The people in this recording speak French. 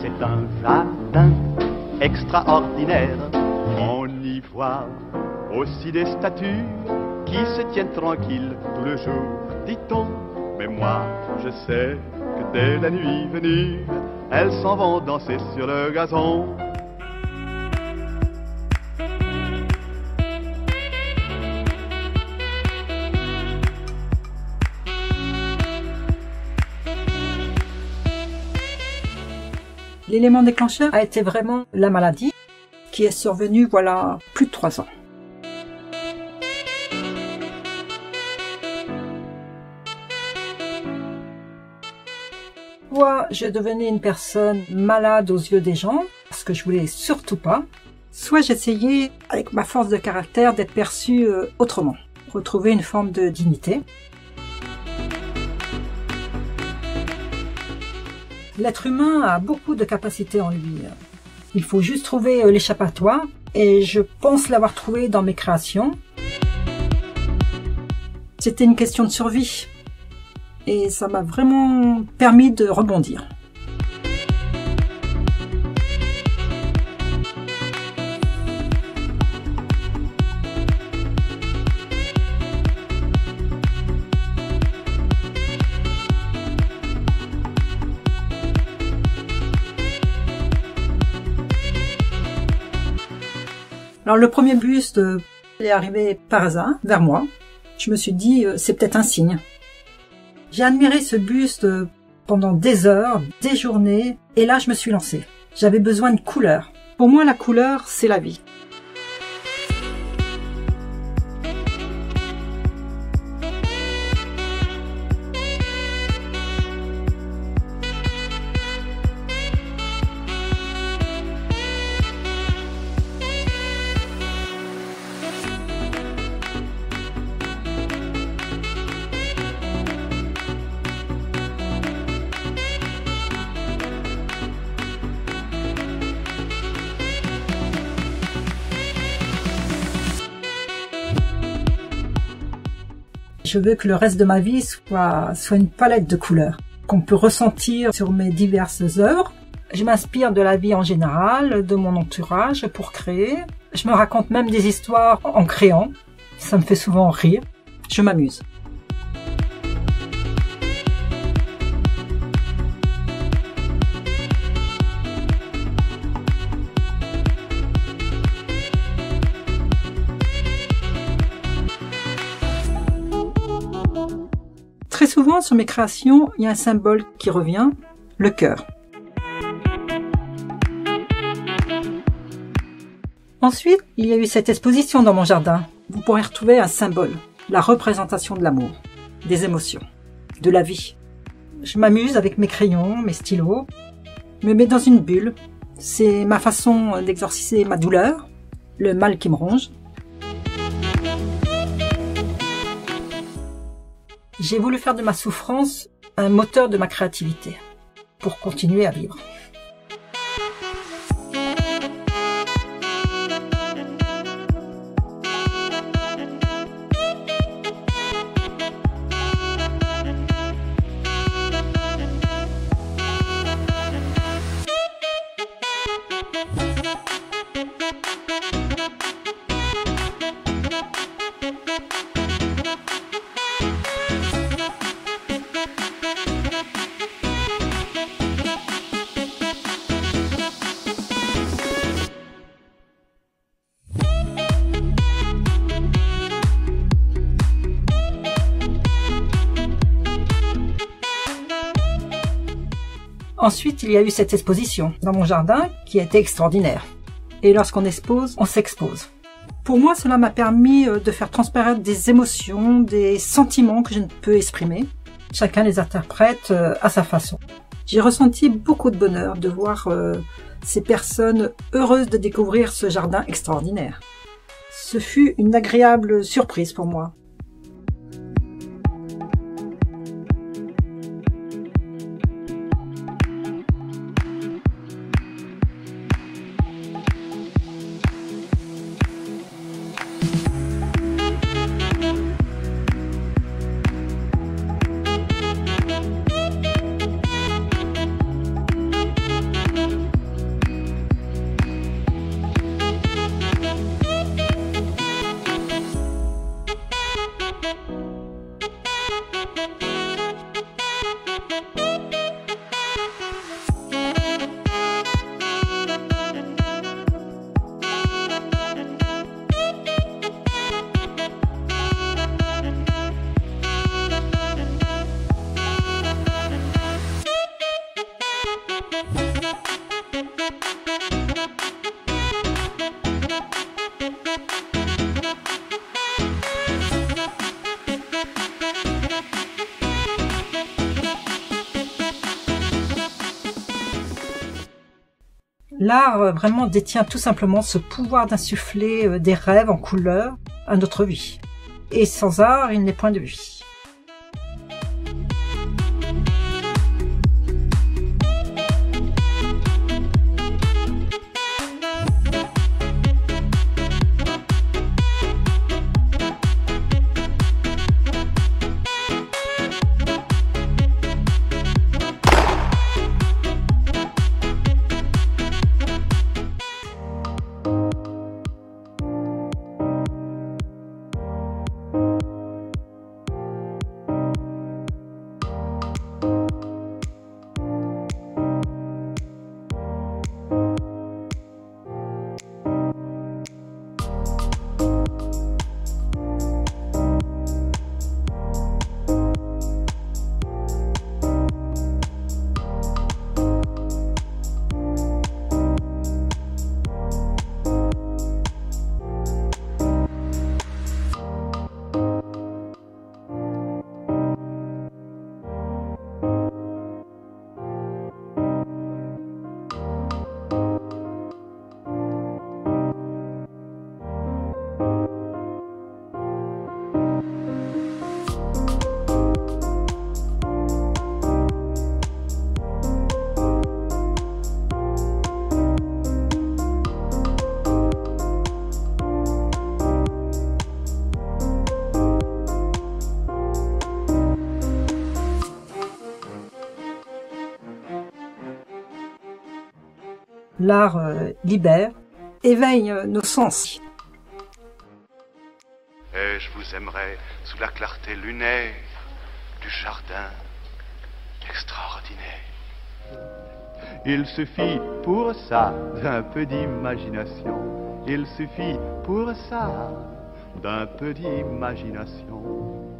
C'est un jardin extraordinaire. On y voit aussi des statues qui se tiennent tranquilles tout le jour, dit-on. Mais moi, je sais que dès la nuit venue, elles s'en vont danser sur le gazon. L'élément déclencheur a été vraiment la maladie qui est survenue voilà plus de 3 ans. Soit je devenais une personne malade aux yeux des gens, ce que je voulais surtout pas, soit j'essayais avec ma force de caractère d'être perçue autrement, retrouver une forme de dignité. L'être humain a beaucoup de capacités en lui. Il faut juste trouver l'échappatoire et je pense l'avoir trouvé dans mes créations. C'était une question de survie et ça m'a vraiment permis de rebondir. Alors le premier buste est arrivé par hasard vers moi. Je me suis dit c'est peut-être un signe. J'ai admiré ce buste pendant des heures, des journées, et là je me suis lancée. J'avais besoin de couleur. Pour moi la couleur c'est la vie. Je veux que le reste de ma vie soit une palette de couleurs qu'on peut ressentir sur mes diverses œuvres. Je m'inspire de la vie en général, de mon entourage pour créer. Je me raconte même des histoires en créant. Ça me fait souvent rire. Je m'amuse. Très souvent, sur mes créations, il y a un symbole qui revient, le cœur. Ensuite, il y a eu cette exposition dans mon jardin. Vous pourrez retrouver un symbole, la représentation de l'amour, des émotions, de la vie. Je m'amuse avec mes crayons, mes stylos, me mets dans une bulle. C'est ma façon d'exorciser ma douleur, le mal qui me ronge. J'ai voulu faire de ma souffrance un moteur de ma créativité pour continuer à vivre. Ensuite, il y a eu cette exposition dans mon jardin qui a été extraordinaire. Et lorsqu'on expose, on s'expose. Pour moi, cela m'a permis de faire transparaître des émotions, des sentiments que je ne peux exprimer. Chacun les interprète à sa façon. J'ai ressenti beaucoup de bonheur de voir ces personnes heureuses de découvrir ce jardin extraordinaire. Ce fut une agréable surprise pour moi. L'art vraiment détient tout simplement ce pouvoir d'insuffler des rêves en couleurs à notre vie. Et sans art, il n'est point de vie. L'art libère, éveille nos sens. Et je vous aimerais sous la clarté lunaire du jardin extraordinaire. Il suffit pour ça d'un peu d'imagination. Il suffit pour ça d'un peu d'imagination.